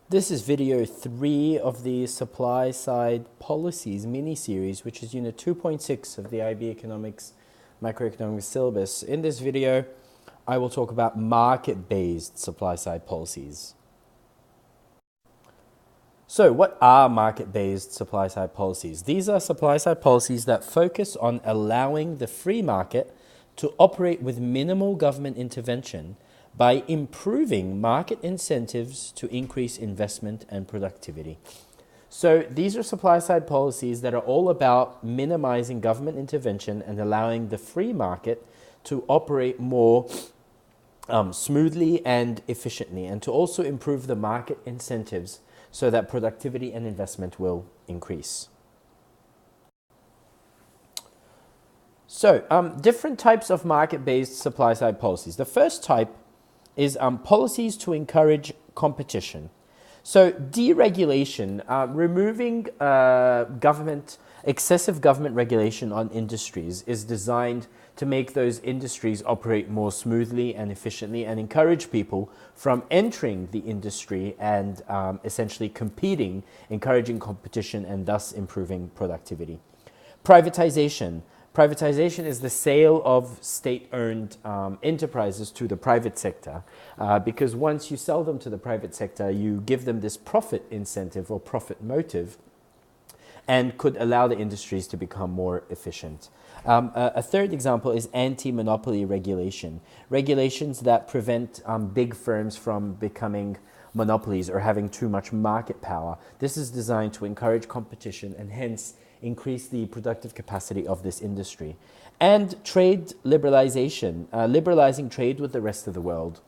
This is video 3 of the supply side policies mini-series, which is unit 2.6 of the IB Economics Macroeconomics syllabus. In this video, I will talk about market-based supply side policies. So what are market-based supply side policies? These are supply side policies that focus on allowing the free market to operate with minimal government intervention by improving market incentives to increase investment and productivity. So these are supply side policies that are all about minimizing government intervention and allowing the free market to operate more smoothly and efficiently, and to also improve the market incentives so that productivity and investment will increase. So different types of market-based supply side policies. The first type is policies to encourage competition. So deregulation, removing excessive government regulation on industries is designed to make those industries operate more smoothly and efficiently and encourage people from entering the industry and essentially competing, encouraging competition and thus improving productivity. Privatization. Privatization is the sale of state-owned enterprises to the private sector, because once you sell them to the private sector, you give them this profit incentive or profit motive and could allow the industries to become more efficient. A third example is anti-monopoly regulation. Regulations that prevent big firms from becoming monopolies or having too much market power. This is designed to encourage competition and hence increase the productive capacity of this industry. And trade liberalization, liberalizing trade with the rest of the world,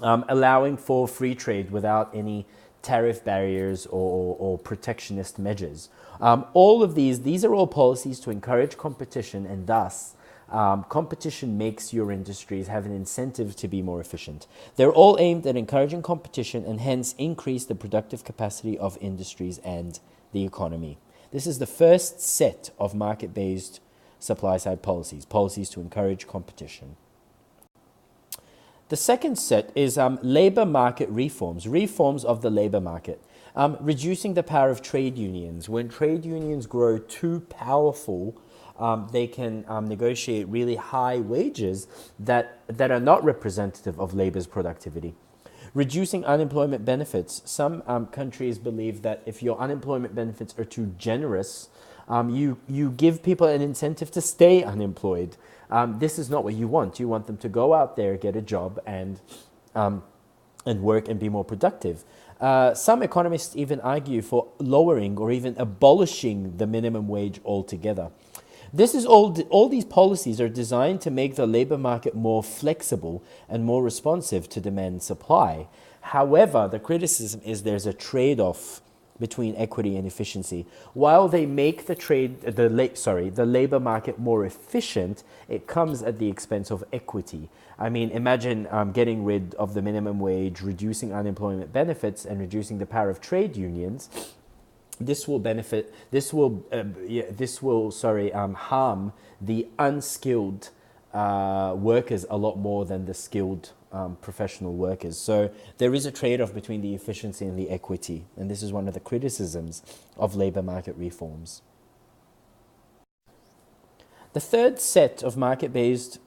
allowing for free trade without any tariff barriers or protectionist measures. All of these are all policies to encourage competition, and thus competition makes your industries have an incentive to be more efficient. They're all aimed at encouraging competition and hence increase the productive capacity of industries and the economy. This is the first set of market-based supply-side policies, policies to encourage competition. The second set is labor market reforms, reforms of the labor market, reducing the power of trade unions. When trade unions grow too powerful, they can negotiate really high wages that are not representative of labor's productivity. Reducing unemployment benefits. Some countries believe that if your unemployment benefits are too generous, you give people an incentive to stay unemployed. This is not what you want. You want them to go out there, get a job, and work and be more productive. Some economists even argue for lowering or even abolishing the minimum wage altogether. This is all these policies are designed to make the labor market more flexible and more responsive to demand and supply. However, the criticism is there's a trade-off between equity and efficiency. While they make the labor market more efficient, it comes at the expense of equity. I mean, imagine getting rid of the minimum wage, reducing unemployment benefits, and reducing the power of trade unions. This will harm the unskilled workers a lot more than the skilled professional workers. So there is a trade-off between the efficiency and the equity, and this is one of the criticisms of labor market reforms. The third set of market-based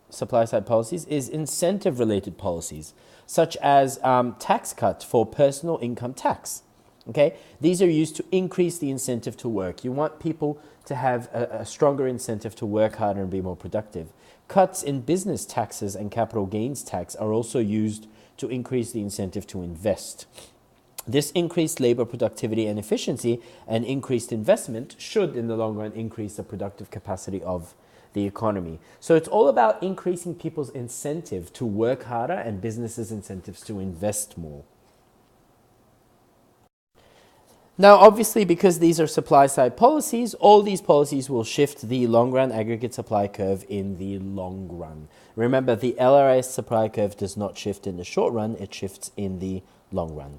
supply-side policies is incentive-related policies, such as tax cut for personal income tax. Okay, these are used to increase the incentive to work. You want people to have a stronger incentive to work harder and be more productive. Cuts in business taxes and capital gains tax are also used to increase the incentive to invest. This increased labor productivity and efficiency and increased investment should, in the long run, increase the productive capacity of the economy. So it's all about increasing people's incentive to work harder and businesses' incentives to invest more. Now, obviously, because these are supply-side policies, all these policies will shift the long-run aggregate supply curve in the long run. Remember, the LRIS supply curve does not shift in the short run, it shifts in the long run.